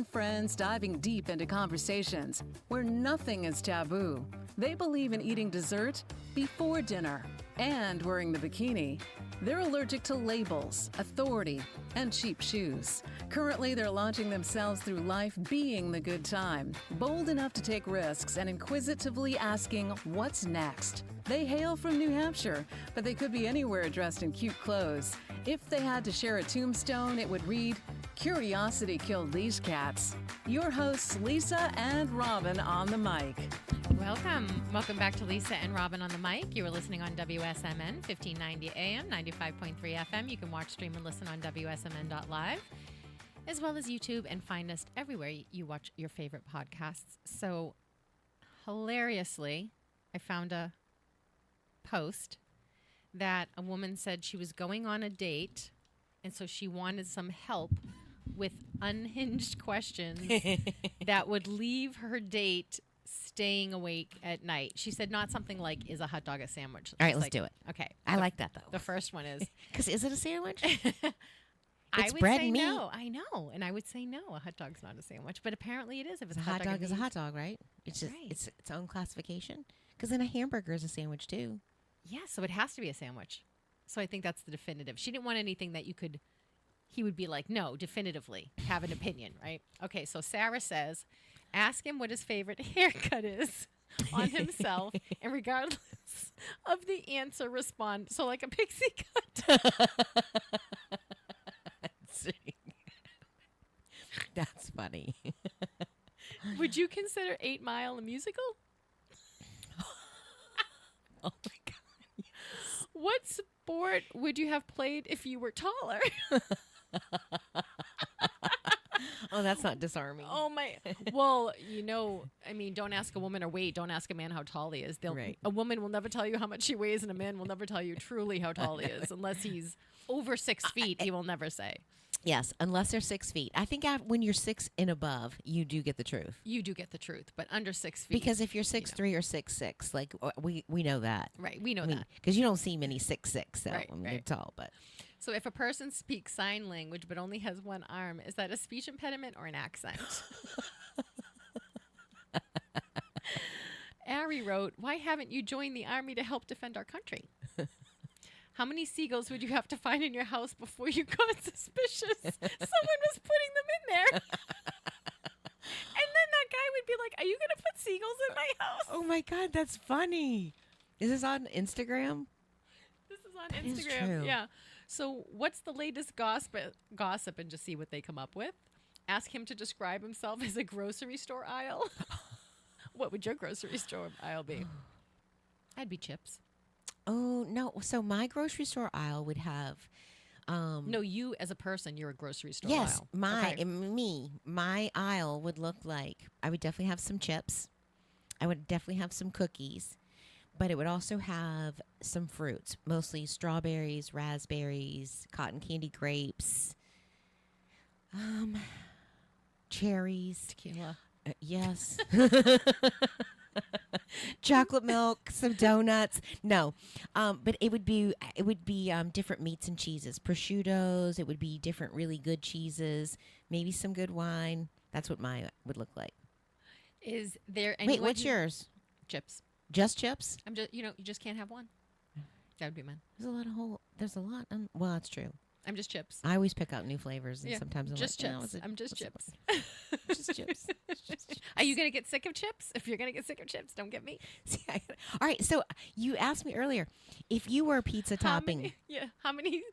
and friends diving deep into conversations where nothing is taboo. They believe in eating dessert before dinner and wearing the bikini. They're allergic to labels, authority, and cheap shoes. Currently, they're launching themselves through life being the good time, bold enough to take risks and inquisitively asking, what's next? They hail from New Hampshire, but they could be anywhere dressed in cute clothes. If they had to share a tombstone, it would read, Curiosity killed these cats. Your hosts, Lisa and Robin on the mic. Welcome back to Lisa and Robin on the mic. You are listening on WSMN 1590 AM, 95.3 FM. You can watch, stream, and listen on WSMN.live, as well as YouTube, and find us everywhere you watch your favorite podcasts. So, hilariously, I found a post that a woman said she was going on a date, and so she wanted some help with unhinged questions that would leave her date staying awake at night. She said not something like, is a hot dog a sandwich? All right, let's do it. Okay. I like that, though. The first one is... Because is it a sandwich? I would bread say and meat. no. I know. And I would say no, a hot dog's not a sandwich. But apparently it is if it's A hot dog is a and hot dog, right? It's just Right. it's its own classification. Because then a hamburger is a sandwich, too. Yeah, so it has to be a sandwich. So I think that's the definitive. She didn't want anything that he would be like, no, definitively, have an opinion, right? Okay, so Sarah says, ask him what his favorite haircut is on himself, and regardless of the answer, respond. So like a pixie cut. That's funny. Would you consider 8 Mile a musical? Oh, my God. Yes. What sport would you have played if you were taller? Oh, that's not disarming. Oh my! Well, don't ask a woman her weight. Don't ask a man how tall he is. Right. A woman will never tell you how much she weighs, and a man will never tell you truly how tall he is, unless he's over 6 feet. He will never say. Yes, unless they're 6 feet. I think when you're 6 and above, you do get the truth. You do get the truth, but under 6 feet. Because if you're 6'3" or 6'6", like we know that. Right, we know that. Because you don't see many 6'6", so Right, they're right. tall. But So if a person speaks sign language but only has one arm, is that a speech impediment or an accent? Ari wrote, why haven't you joined the army to help defend our country? How many seagulls would you have to find in your house before you got suspicious someone was putting them in there? And then that guy would be like, are you going to put seagulls in my house? oh my God, that's funny. Is this on Instagram? This is on That is Instagram. true. Yeah. So what's the latest gossip and just see what they come up with? Ask him to describe himself as a grocery store aisle. What would your grocery store aisle be? I'd be chips. Oh no! So my grocery store aisle would have. No, you as a person, you're a grocery store Yes, aisle. Okay. my aisle would look like, I would definitely have some chips. I would definitely have some cookies, but it would also have some fruits, mostly strawberries, raspberries, cotton candy grapes, cherries. Tequila. Yes. Chocolate milk, some donuts. No, but it would be different meats and cheeses, prosciuttos. It would be different really good cheeses, maybe some good wine. That's what mine would look like. Is there Wait, anyone what's yours? Chips. Just chips? I'm just, you just can't have one. That would be mine. There's a lot. Well, that's true. I'm just chips. I always pick out new flavors, and Yeah, sometimes I'm just like, chips. I'm just chips. Just chips. Are you going to get sick of chips? If you're going to get sick of chips, don't get me. See, all right. So you asked me earlier if you were a pizza topping. How many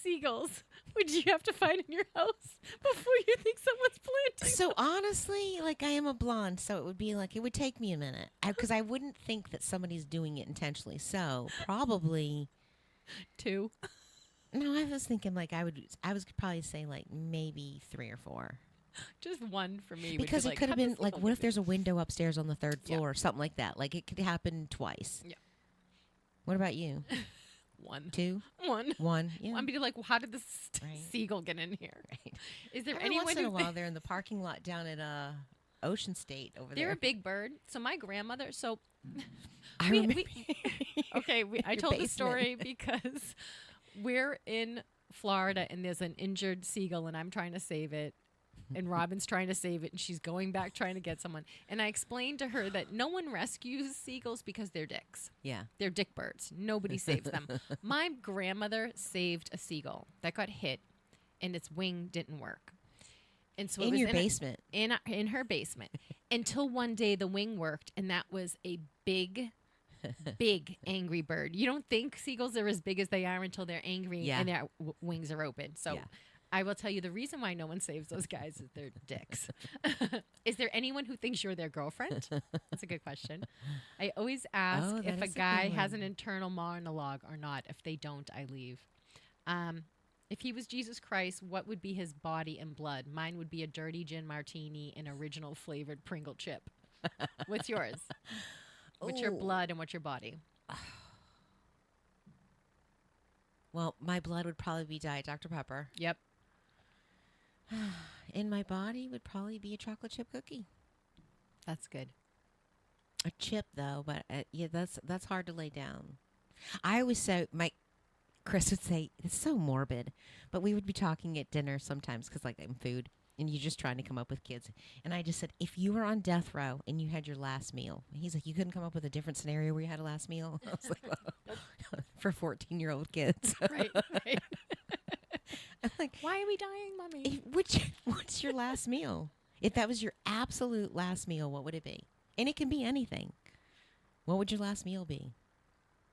seagulls would you have to find in your house before you think someone's planting? So honestly, like I am a blonde, so it would take me a minute because I wouldn't think that somebody's doing it intentionally. So probably 2. no. I was thinking like I was probably say like maybe 3 or 4 Just 1 for me. because would be it could have how been does like seagull what if get there's a window upstairs on the 3rd Yeah. floor or something like that. Like it could happen twice. Yeah. What about you? 1. 2, 1. 1. Yeah. I'm be like, well, how did this Right. seagull get in here? Right. Is there Every anyone once in a who while they're in the parking lot down at Ocean State over they're there. a big bird? So my grandmother. So I we- remember. okay, I Your told the basement. story because we're in Florida and there's an injured seagull and I'm trying to save it. and Robin's trying to save it, and she's going back trying to get someone. And I explained to her that no one rescues seagulls because they're dicks. Yeah. They're dick birds. Nobody saves them. My grandmother saved a seagull that got hit, and its wing didn't work. And so it In was your basement. in her basement, until one day the wing worked, and that was a big angry bird. You don't think seagulls are as big as they are until they're angry Yeah. and their wings are open. So Yeah. I will tell you the reason why no one saves those guys is they're dicks. Is there anyone who thinks you're their girlfriend? That's a good question. I always ask Oh, if that a is a guy good has one. an internal monologue or not. If they don't, I leave. If he was Jesus Christ, what would be his body and blood? Mine would be a dirty gin martini and original flavored Pringle chip. What's yours? What's your Ooh. blood and what's your body? Well, my blood would probably be Diet Dr. Pepper. Yep. In my body would probably be a chocolate chip cookie. That's good. A chip, though, but yeah, that's hard to lay down. I always say, Chris would say, it's so morbid, but we would be talking at dinner sometimes because, like, in food, and you're just trying to come up with kids. And I just said, if you were on death row and you had your last meal, and he's like, you couldn't come up with a different scenario where you had a last meal? I was like, well, for 14-year-old kids. Right. I'm like, Why are we dying, Mommy? what's your last meal? If that was your absolute last meal, what would it be? And it can be anything. What would your last meal be?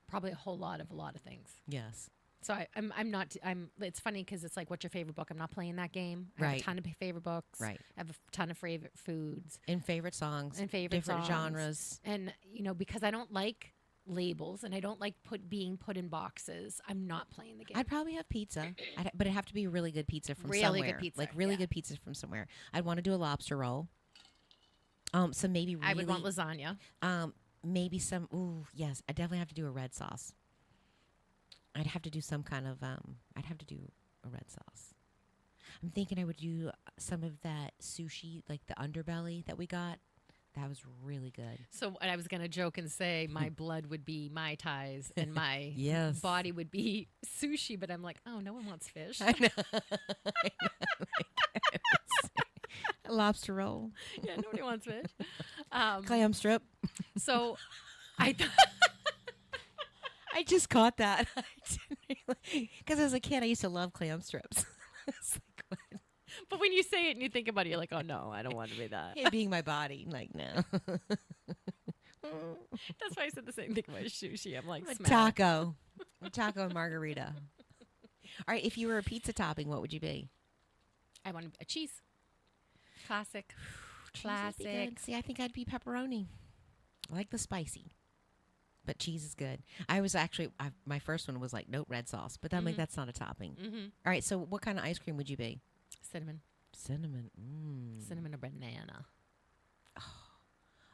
Probably a lot of things. Yes. So I'm not. It's funny because it's like, what's your favorite book? I'm not playing that game. I have Right. a ton of favorite books. Right. I have a ton of favorite foods And favorite songs. and favorite different songs. genres. And because I don't like labels and I don't like being put in boxes, I'm not playing the game. I'd probably have pizza, but it'd have to be really good pizza from Really somewhere. good pizza, Like really yeah. good pizza from somewhere. I'd want to do a lobster roll. So maybe really, I would want lasagna. maybe some. Ooh, yes, I definitely have to do a red sauce. I'd have to do some kind of. I'd have to do a red sauce. I'm thinking I would do some of that sushi, like the underbelly that we got. That was really good. So I was going to joke and say my blood would be Mai Tais and my Yes. body would be sushi, but I'm like, oh, no one wants fish. I know. A lobster roll, Yeah, nobody wants fish. clam strip. So I thought. I just caught that. Because as a kid, I used to love clam strips. It's like, what? But when you say it and you think about it, you're like, oh, no, I don't want to be that. It being my body. Like, no. That's why I said the same thing about sushi. I'm like, A smell. taco. A taco and margarita. All right, if you were a pizza topping, what would you be? I want a cheese. Classic. Cheese would be good. Classic. See, I think I'd be pepperoni. I like the spicy. But cheese is good. I was actually, my first one was like, nope, red sauce. But I'm like, that's not a topping. Mm-hmm. All right, so what kind of ice cream would you be? Cinnamon. Cinnamon. Cinnamon or banana.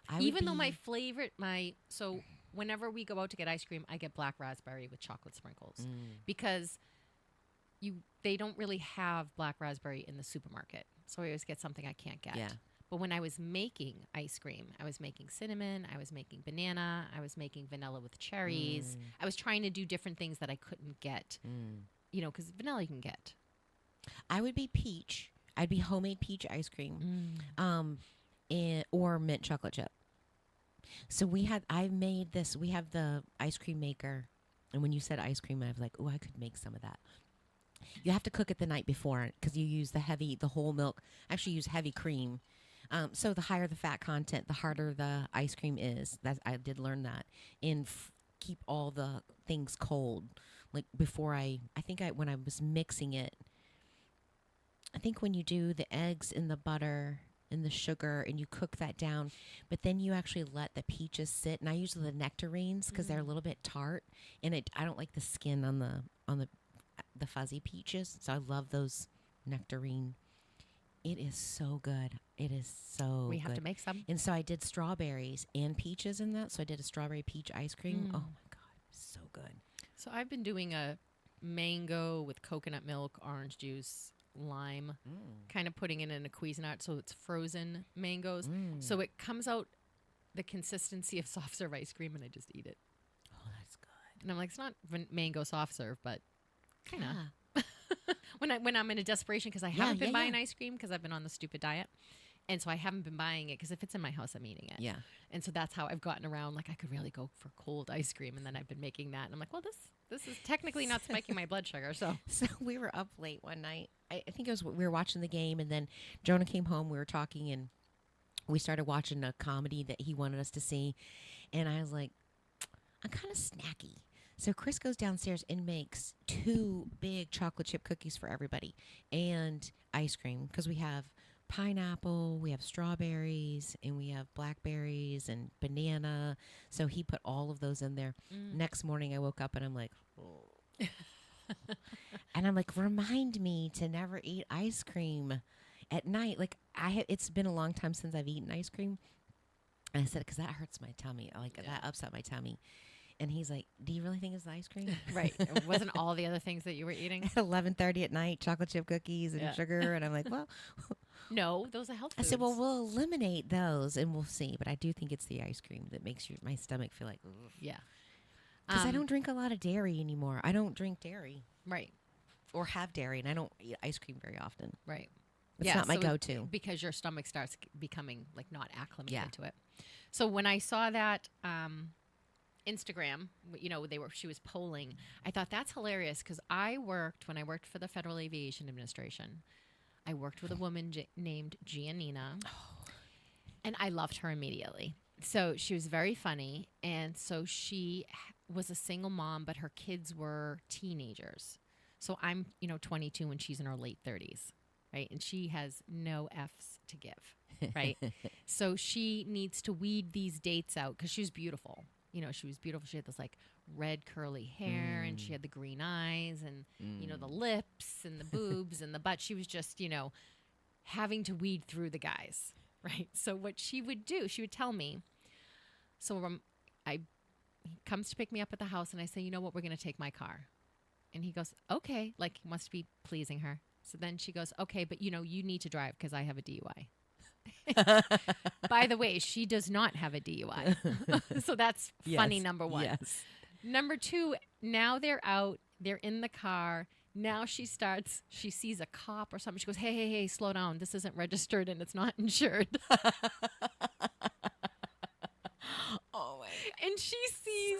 I would Even though be- so whenever we go out to get ice cream, I get black raspberry with chocolate sprinkles Mm. because they don't really have black raspberry in the supermarket. So I always get something I can't get. Yeah. But when I was making ice cream, I was making cinnamon, I was making banana, I was making vanilla with cherries. I was trying to do different things that I couldn't get, because vanilla you can get. I would be peach. I'd be homemade peach ice cream, or mint chocolate chip. So we have the ice cream maker, and when you said ice cream, I was like, oh, I could make some of that. You have to cook it the night before because you use the whole milk. Actually, use heavy cream. So the higher the fat content, the harder the ice cream is. I did learn that. And keep all the things cold. Like before when I was mixing it, I think when you do the eggs in the butter and the sugar and you cook that down, but then you actually let the peaches sit. And I use the nectarines because they're a little bit tart, and I don't like the skin on the fuzzy peaches. So I love those nectarine. It is so good. It is so We have good. to make some. And so I did strawberries and peaches in that. So I did a strawberry peach ice cream. Oh my God, so good. So I've been doing a mango with coconut milk, orange juice, lime, kind of putting it in a Cuisinart so it's frozen mangoes. So it comes out the consistency of soft serve ice cream, and I just eat it. Oh, that's good. And I'm like, it's not mango soft serve, but kind of. Yeah. when I'm in a desperation because I haven't been buying ice cream because I've been on the stupid diet. And so I haven't been buying it because if it's in my house, I'm eating it. Yeah. And so that's how I've gotten around. Like I could really go for cold ice cream, and then I've been making that. And I'm like, well, this is technically not spiking my blood sugar. So we were up late one night. I think it was we were watching the game, and then Jonah came home. We were talking, and we started watching a comedy that he wanted us to see. And I was like, I'm kind of snacky. So Chris goes downstairs and makes 2 big chocolate chip cookies for everybody and ice cream because we have pineapple, we have strawberries, and we have blackberries and banana. So he put all of those in there. Next morning I woke up and I'm like, oh. And I'm like, remind me to never eat ice cream at night. Like it's been a long time since I've eaten ice cream. And I said, because that hurts my tummy. Like that upset my tummy. And he's like, do you really think it's the ice cream? Right. It wasn't all the other things that you were eating? At 11:30 at night, chocolate chip cookies and sugar. And I'm like, well. No, those are health foods. I said, well, we'll eliminate those and we'll see. But I do think it's the ice cream that makes my stomach feel like, ugh. Yeah. Because I don't drink a lot of dairy anymore. I don't drink dairy. Right. Or have dairy. And I don't eat ice cream very often. Right. It's not my go-to. Because your stomach starts becoming like not acclimated to it. So when I saw that Instagram, she was polling, I thought that's hilarious because when I worked for the Federal Aviation Administration, I worked with a woman named Giannina, and I loved her immediately. So she was very funny, and so she was a single mom, but her kids were teenagers. So I'm, 22 and she's in her late 30s, right? And she has no F's to give, right? So she needs to weed these dates out because she was beautiful. She was beautiful. She had this like red curly hair and she had the green eyes and, the lips and the boobs and the butt. She was just, having to weed through the guys, right? So what she would do, she would tell me, he comes to pick me up at the house and I say, you know what, we're going to take my car. And he goes, okay, like he must be pleasing her. So then she goes, okay, but you need to drive because I have a DUI. By the way, she does not have a DUI. So that's funny, number one. Yes. Number two, now they're out. They're in the car. Now she sees a cop or something. She goes, hey, slow down. This isn't registered and it's not insured. Oh, my. And she sees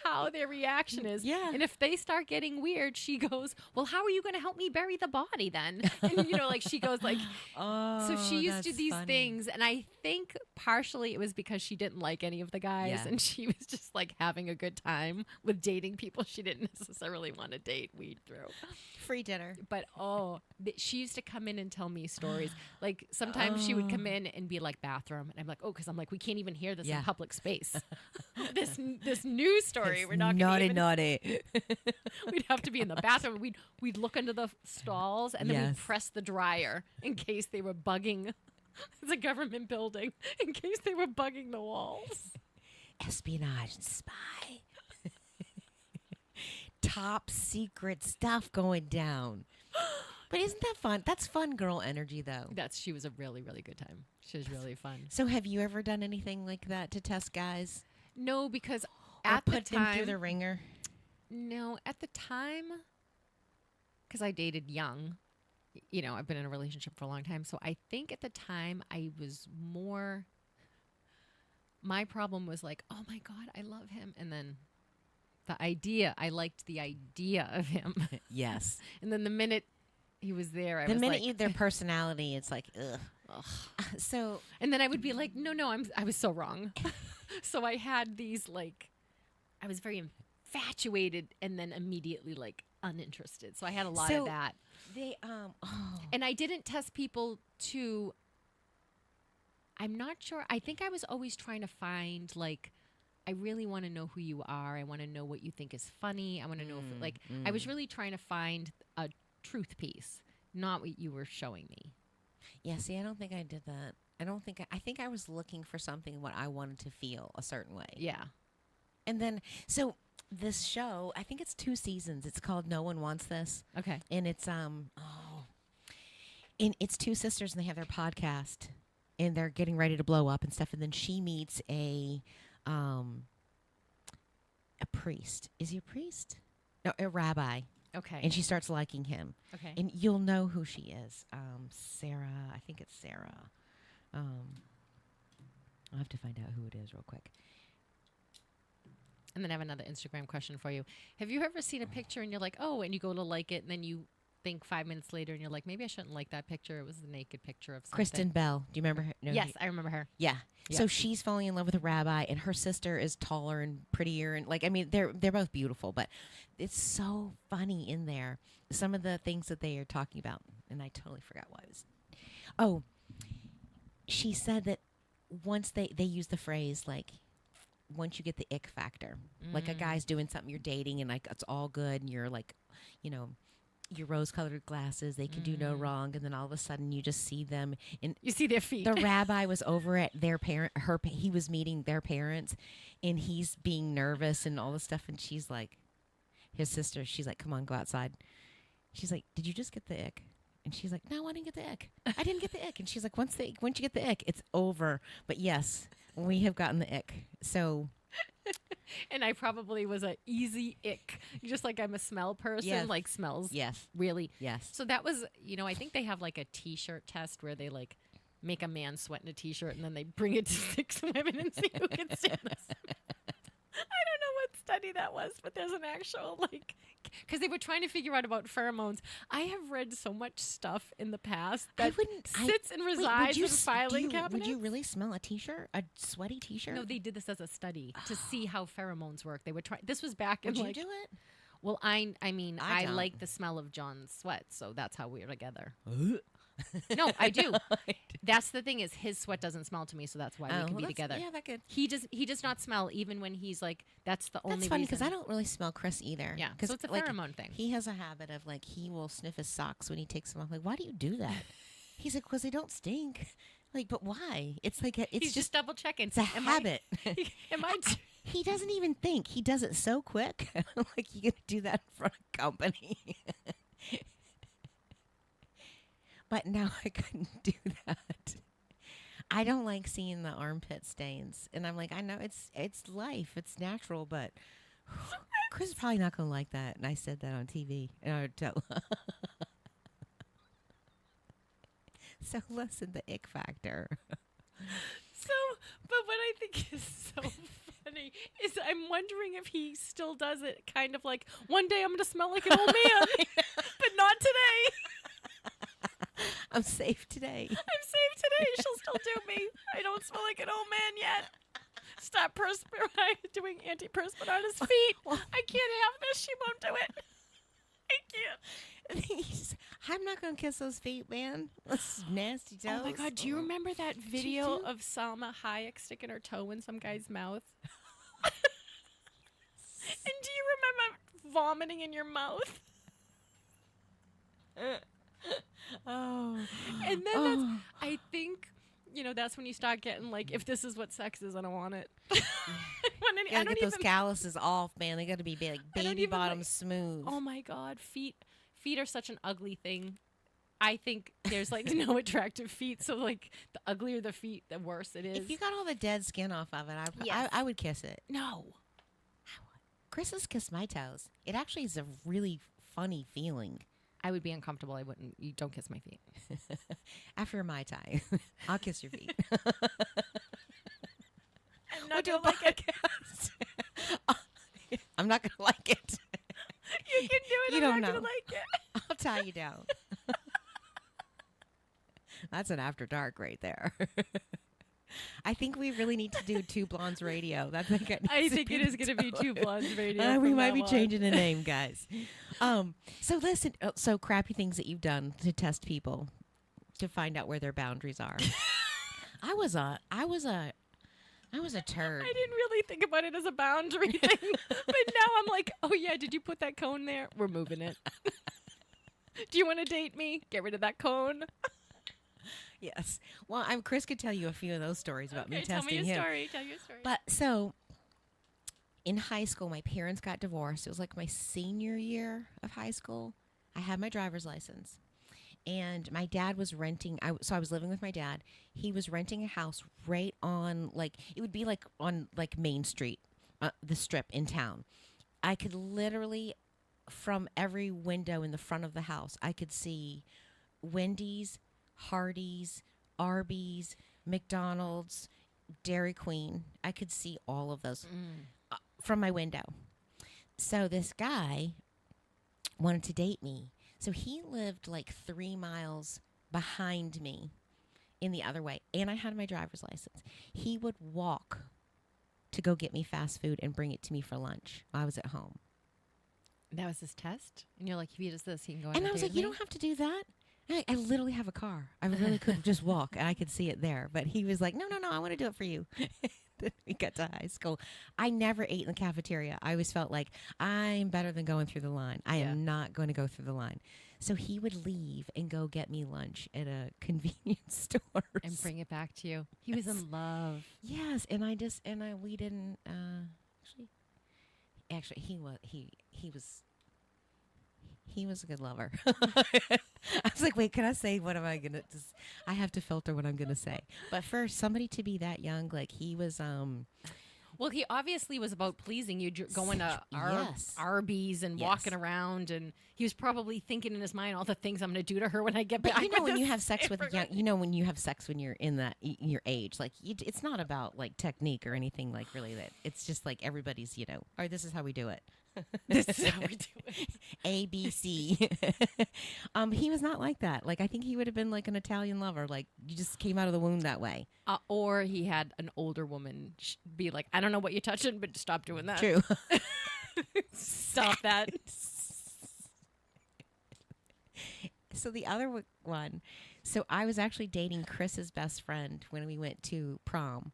how their reaction is. Yeah. And if they start getting weird, she goes, well, how are you going to help me bury the body then? And, she goes like, so she used to these things. And I think partially it was because she didn't like any of the guys. Yeah. And she was just like having a good time with dating people she didn't necessarily want to weed through. Free dinner. But, she used to come in and tell me stories. Like sometimes she would come in and be like bathroom. And I'm like, because I'm like, we can't even hear this in public space. this news story. We're not naughty. We'd have to be in the bathroom. We'd look into the stalls and then we'd press the dryer in case they were bugging. It's a government building in case they were bugging the walls. Espionage and spy. Top secret stuff going down. But isn't that fun? That's fun girl energy, though. She was a really, really good time. She was really fun. So have you ever done anything like that to test guys? No, because at the time, them through the ringer? No, at the time, because I dated young, I've been in a relationship for a long time. So I think at the time I was more, my problem was like, oh my God, I love him. And then I liked the idea of him. Yes. And then the minute he was there, I was like... The minute their personality, it's like, ugh. So... And then I would be like, no, I was so wrong. So I had these, like... I was very infatuated and then immediately, like, uninterested. So I had a lot of that. And I didn't test people to... I'm not sure. I think I was always trying to find, like... I really want to know who you are. I want to know what you think is funny. I want to know if, I was really trying to find a truth piece, not what you were showing me. Yeah, see, I don't think I did that. I think I was looking for something what I wanted to feel a certain way. Yeah. And then, so this show, I think it's 2 seasons. It's called No One Wants This. Okay. And it's, and it's 2 sisters and they have their podcast and they're getting ready to blow up and stuff. And then she meets a priest. Is he a priest? No, a rabbi. Okay. And she starts liking him. Okay. And you'll know who she is. Sarah. I think it's Sarah. I'll have to find out who it is real quick. And then I have another Instagram question for you. Have you ever seen a picture and you're like, oh, and you go to like it, and then you think 5 minutes later and you're like, maybe I shouldn't like that picture. It was the naked picture of something. Kristen Bell. Do you remember her? No, Yes, I remember her. Yeah. Yeah. So she's falling in love with a rabbi, and her sister is taller and prettier, and like, I mean, they're both beautiful, but it's so funny in there. Some of the things that they are talking about, and I totally forgot what it was. Oh, she said that once they use the phrase like, once you get the ick factor, like a guy's doing something, you're dating, and like it's all good, and you're like, you know, your rose-colored glasses, they can do no wrong, and then all of a sudden you just see them, and You see their feet. the rabbi was over at their he was meeting their parents, and he's being nervous and all this stuff, and she's like, his sister, she's like, come on, go outside. She's like, did you just get the ick? And she's like, no, I didn't get the ick. I didn't get the ick. And she's like, once you get the ick, it's over. But yes, we have gotten the ick. So And I probably was a easy ick. Just like I'm a smell person, Yes. like smells yes, really. yes. So that was, you know, I think they have like a T-shirt test where they like make a man sweat in a T-shirt and then they bring it to 6 women and see who can stand the smell. I don't know what study that was, but there's an actual like, because they were trying to figure out about pheromones. I have read so much stuff in the past that sits and resides in filing cabinets. Would you really smell a T-shirt, a sweaty T-shirt? No, they did this as a study to see how pheromones work. They would try. This was back Would in you like. do it? Well, I mean, I I don't. like the smell of John's sweat, so that's how we were together. No, I do. That's the thing is his sweat doesn't smell to me, so that's why we can be together. Yeah, that could. He does not smell even when he's like. That's the only. That's funny because reason. I don't really smell Chris either. Yeah, because so it's a like, pheromone thing. He has a habit of like he will sniff his socks when he takes them off. Like, why do you do that? He's like, because they don't stink. Like, but why? It's like it's He's just double checking. it's a habit. Am I? He doesn't even think. He does it so quick. Like you gonna do that in front of company. But now I couldn't do that. I don't like seeing the armpit stains, and I'm like, I know it's life, it's natural, but Chris is probably not gonna like that. And I said that on TV, and I would tell. So listen, the ick factor. So, but what I think is so funny is I'm wondering if he still does it, kind of like one day I'm gonna smell like an old man, but not today. I'm safe today. I'm safe today. She'll still do me. I don't smell like an old man yet. Stop doing antiperspirant on his feet. I can't have this. She won't do it. I can't. I'm not gonna kiss those feet, man. Those nasty toes. Oh my God, do you remember that video of Salma Hayek sticking her toe in some guy's mouth? And do you remember vomiting in your mouth? Oh. And then that's, I think, you know, that's when you start getting like, if this is what sex is, I don't want it. You gotta get those calluses off, man. They gotta be like I don't baby even bottom like- smooth. Oh my God, feet are such an ugly thing. I think there's like no attractive feet, so like the uglier the feet, the worse it is. If you got all the dead skin off of it, Yes. I would kiss it. no. Chris has kissed my toes. It actually is a really funny feeling. I would be uncomfortable. I wouldn't. You don't kiss my feet. After my time, I'll kiss your feet. I'm We'll not do a gonna like it. podcast. I'm not gonna like it. You can do it. You I'm don't not know. gonna like it. I'll tie you down. That's an after dark right there. I think we really need to do Two Blondes Radio. That's like I think it is going to be Two Blondes Radio. We from might now be on. changing the name, guys. So listen. So crappy things that you've done to test people to find out where their boundaries are. I was a turd. I didn't really think about it as a boundary thing, but now I'm like, oh yeah, did you put that cone there? We're moving it. Do you want to date me? Get rid of that cone. Yes. Well, Chris could tell you a few of those stories about me Okay, tell testing me your him. story. Tell your story. But so in high school, my parents got divorced. It was like my senior year of high school. I had my driver's license. And my dad was renting. So I was living with my dad. He was renting a house right on, like, it would be like on like Main Street, the strip in town. I could literally from every window in the front of the house, I could see Wendy's, Hardee's, Arby's, McDonald's, Dairy Queen. I could see all of those from my window. So this guy wanted to date me. So he lived like 3 miles behind me in the other way. And I had my driver's license. He would walk to go get me fast food and bring it to me for lunch while I was at home. That was his test? And you're like, if he does this, he can go on And a I was date like, with you me? don't have to do that. I literally have a car. I really could just walk and I could see it there. But he was like, no, I want to do it for you. Then we got to high school. I never ate in the cafeteria. I always felt like I'm better than going through the line. I am not going to go through the line. So he would leave and go get me lunch at a convenience store. And bring it back to you. He was in love. Yes, and we didn't actually he was a good lover. I was like, wait, can I say what am I gonna? I have to filter what I'm gonna say. But for somebody to be that young, like he was, Well, he obviously was about pleasing you, going to Yes. Arby's and Yes. walking around, and he was probably thinking in his mind all the things I'm going to do to her when I get back. but you know when with you this have sex with young, you know when you have sex when you're in that your age, like it's not about like technique or anything like really that. It's just like everybody's, you know, or this is how we do it. This is how we do it. A, B, C. He was not like that. Like, I think he would have been like an Italian lover. Like, you just came out of the womb that way. Or he had an older woman be like, I don't know what you're touching, but stop doing that. True. Stop that. So the other one, so I was actually dating Chris's best friend when we went to prom.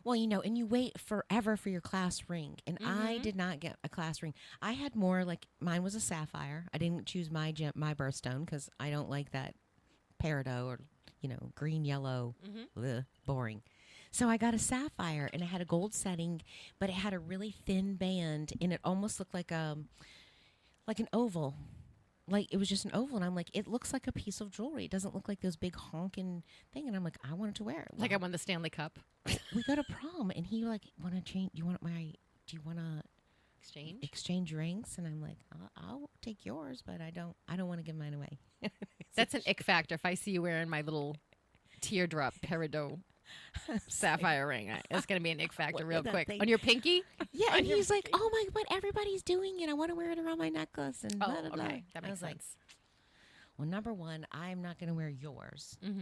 Well, you know, and you wait forever for your class ring. And I did not get a class ring. I had more like, mine was a sapphire. I didn't choose my birthstone because I don't like that peridot or, you know, green, yellow, boring. So I got a sapphire and it had a gold setting, but it had a really thin band and it almost looked like an oval. Like it was just an oval, and I'm like, it looks like a piece of jewelry. It doesn't look like those big honking thing. And I'm like, I wanted to wear it. Like I won the Stanley Cup. We go to prom, and he like, want to change? Do you want to exchange rings? And I'm like, I'll take yours, but I don't want to give mine away. That's an ick factor. If I see you wearing my little teardrop peridot sapphire ring, it's going to be an ick factor What real is that quick. thing? On your pinky? Yeah, On and your he's like, pinky? oh my, but everybody's doing it. I want to wear it around my necklace, and blah, blah, blah. okay. That I makes was like, sense. well, number one, I'm not going to wear yours, Mm-hmm.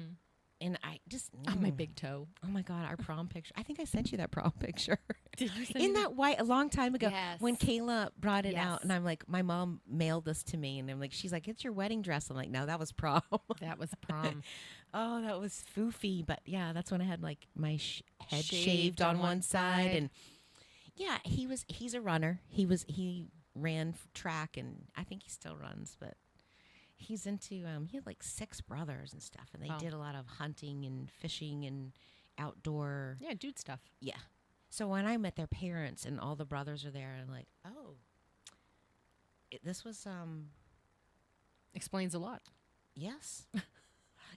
and I just On my big toe. Oh my God, our prom picture. I think I sent you that prom picture. Did you send In me that white, a long time ago, Yes. when Kayla brought it Yes. out, and I'm like, my mom mailed this to me, and I'm like, she's like, it's your wedding dress. I'm like, no, that was prom. That was prom. Oh, that was foofy. But yeah, that's when I had like my head Shaved shaved on on one one side. side. And yeah, he's a runner. He ran track, and I think he still runs, but he's into, he had like 6 brothers and stuff, and they Wow. did a lot of hunting and fishing and outdoor. Yeah, dude stuff. Yeah. So when I met their parents and all the brothers are there, I'm like, oh, this was, Explains a lot. yes.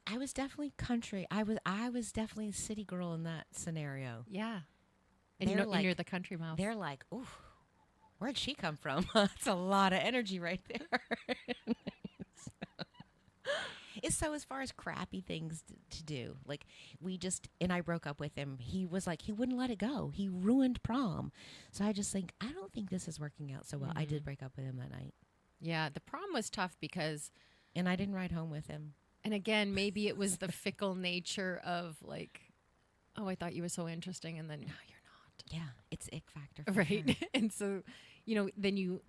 I was definitely country. I was definitely a city girl in that scenario. Yeah. And, They're like- you're the country mouse. They're like, ooh, where'd she come from? That's a lot of energy right there. So as far as crappy things to do, like I broke up with him. He was like, he wouldn't let it go. He ruined prom. So I just think, I don't think this is working out so well. I did break up with him that night. Yeah, the prom was tough because, And I didn't ride home with him. and again, maybe it was the fickle nature of like, oh, I thought you were so interesting, and then no, you're Yeah, it's ick factor. for not. Right. sure. And so, then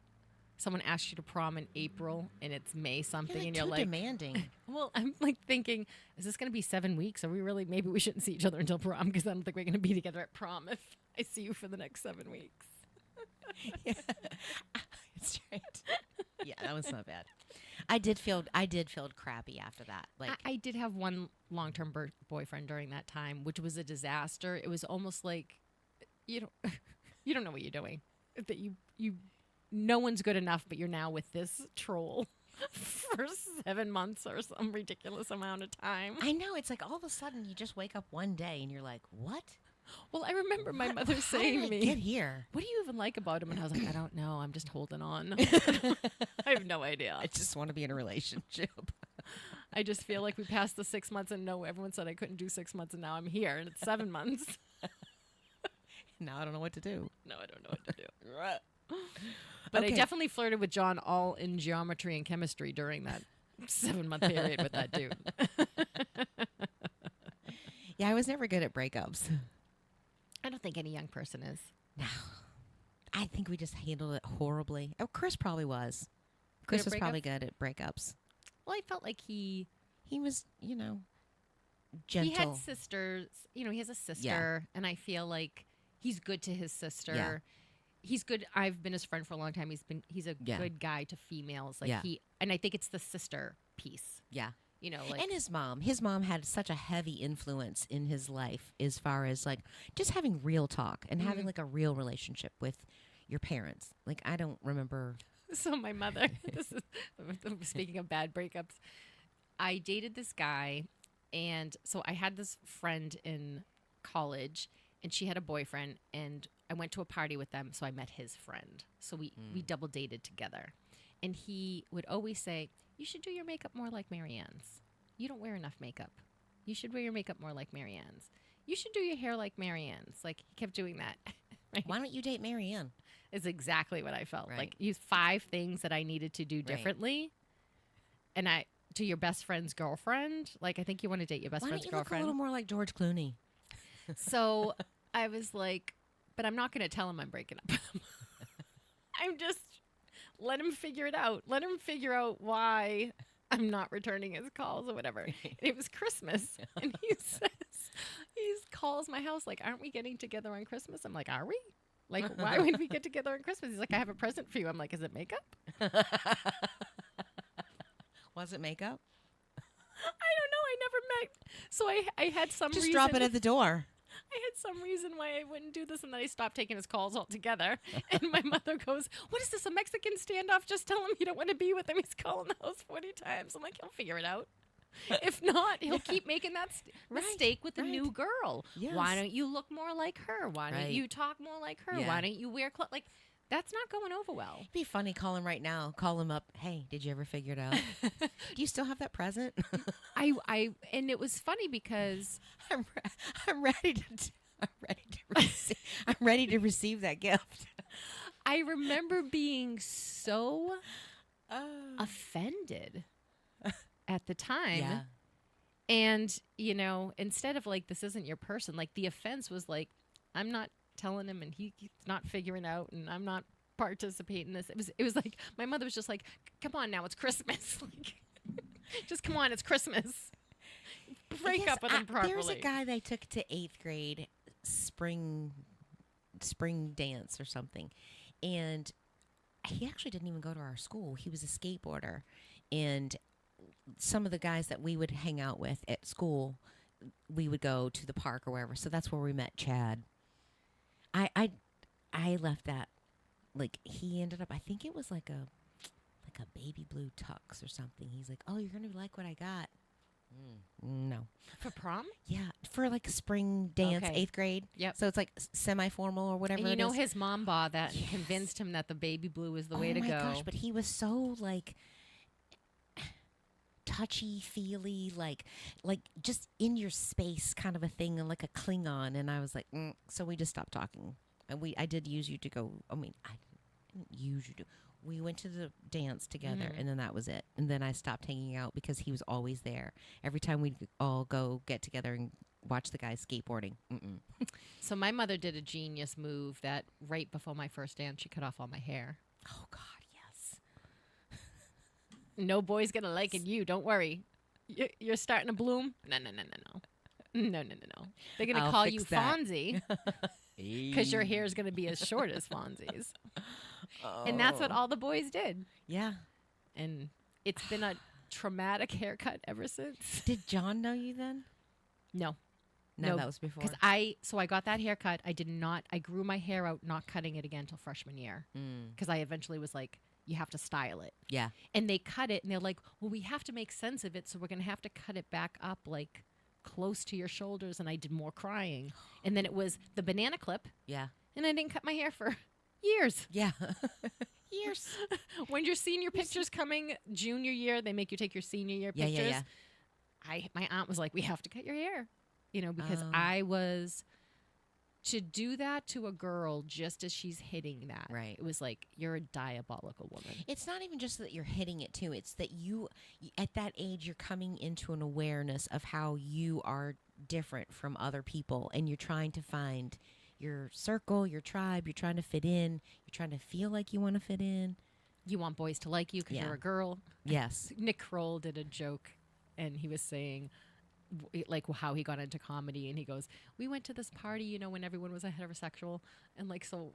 someone asks you to prom in April and it's May something, and you're too like, demanding. well, I'm like thinking, is this going to be 7 weeks? Are we really, maybe we shouldn't see each other until prom, because I don't think we're going to be together at prom if I see you for the next 7 weeks. That's right. Yeah, that was not bad. I did feel crappy after that. Like I did have one long-term boyfriend during that time, which was a disaster. It was almost like, you don't know what you're doing. That no one's good enough, but you're now with this troll for 7 months or some ridiculous amount of time. I know, it's like all of a sudden you just wake up one day and you're like, what? Well, I remember my mother How saying did to I me, get here? "What do you even like about him?" And I was like, "I don't know. I'm just holding on. I have no idea. I just want to be in a relationship. I just feel like we passed the 6 months, and no, everyone said I couldn't do 6 months, and now I'm here, and it's 7 months. Now I don't know what to do. No, I don't know what to do. But I Okay. definitely flirted with John all in geometry and chemistry during that 7-month period with that dude. Yeah, I was never good at breakups. I don't think any young person is. No. I think we just handled it horribly. Oh, Chris probably was. Good Chris at was probably breakups? good at breakups. Well, I felt like he He was, gentle. he had sisters. He has a sister, and I feel like he's good to his sister. Yeah. He's good. I've been his friend for a long time. He's a Yeah. good guy to females. Like Yeah. and I think it's the sister piece. Yeah. Like And his mom. His mom had such a heavy influence in his life as far as like just having real talk and having like a real relationship with your parents. Like I don't remember. So my mother, this is speaking of bad breakups, I dated this guy, and so I had this friend in college, and she had a boyfriend, and I went to a party with them, so I met his friend. So we double dated together, and he would always say, "You should do your makeup more like Marianne's. You don't wear enough makeup. You should wear your makeup more like Marianne's. You should do your hair like Marianne's." Like he kept doing that. Why don't you date Marianne? Is exactly what I felt. Right. Like use 5 things that I needed to do differently. And to your best friend's girlfriend, like I think you want to date your best Why don't friend's you look a girlfriend. little more like George Clooney? So I was like, but I'm not going to tell him I'm breaking up with him. I'm just let him figure it out. Let him figure out why I'm not returning his calls or whatever. And it was Christmas, and he calls my house like, "Aren't we getting together on Christmas?" I'm like, "Are we? Like, why would we get together on Christmas?" He's like, "I have a present for you." I'm like, "Is it makeup?" Was it makeup? I don't know. I never met. So I had some Just reason. drop it at the door. I had some reason why I wouldn't do this, and then I stopped taking his calls altogether. And my mother goes, "What is this, a Mexican standoff? Just tell him you don't want to be with him. He's calling the house 40 times." I'm like, "He'll figure it out. If not, he'll keep making that mistake with the new girl. Yes. Why don't you look more like her? Why don't Right. you talk more like her? Yeah. Why don't you wear clothes?" Like, that's not going over well. It'd be funny. Call him right now. Call him up. Hey, did you ever figure it out? Do you still have that present? And it was funny because I'm ready to. I'm ready to receive that gift. I remember being so offended at the time. Yeah. And, instead of like, "This isn't your person," like the offense was like, I'm not telling him and he's not figuring out and I'm not participating in this. It was like, my mother was just like, "Come on now, it's Christmas." Like, just come on, it's Christmas. Break Yes, up with him properly. There was a guy that I took to 8th grade spring dance or something. And he actually didn't even go to our school. He was a skateboarder. And some of the guys that we would hang out with at school, we would go to the park or wherever. So that's where we met Chad. I left that, like, he ended up, I think it was like a baby blue tux or something. He's like, "Oh, you're going to like what I got." No. For prom? Yeah, for like a spring dance, Okay. 8th grade. Yep. So it's like semi-formal or whatever. And you it know is. his mom bought that and Yes. convinced him that the baby blue was the way Oh to my go. gosh, but he was so like touchy feely, like just in your space kind of a thing, and like a Klingon. And I was like, so we just stopped talking. And I did use you to go. I mean, I didn't use you to. We went to the dance together, and then that was it. And then I stopped hanging out because he was always there. Every time we'd all go get together and watch the guys skateboarding. So my mother did a genius move that right before my first dance, she cut off all my hair. Oh God, yes. No boy's gonna like it. You don't worry. You're starting to bloom. No. They're gonna I'll call fix you that. Fonzie because your hair is gonna be as short as Fonzie's. And that's what all the boys did. Yeah. And it's been a traumatic haircut ever since. Did John know you then? No. No, No, that was before. Because I got that haircut. I grew my hair out, not cutting it again till freshman year. Because I eventually was like, you have to style it. Yeah. And they cut it, and they're like, "Well, we have to make sense of it, so we're going to have to cut it back up like close to your shoulders, and I did more crying. And then it was the banana clip, Yeah. and I didn't cut my hair for years. Yeah. Years. When your senior pictures coming junior year, they make you take your senior year Yeah, pictures. yeah. My aunt was like, we have to cut your hair, because Oh. I was to do that to a girl just as she's hitting that. Right. It was like, you're a diabolical woman. It's not even just that you're hitting it too. It's that at that age, you're coming into an awareness of how you are different from other people, and you're trying to find your circle, your tribe. You're trying to fit in. You're trying to feel like you want to fit in. You want boys to like you because Yeah. you're a girl. Yes. Nick Kroll did a joke, and he was saying, like, how he got into comedy, and he goes, we went to this party, when everyone was a heterosexual, and like, so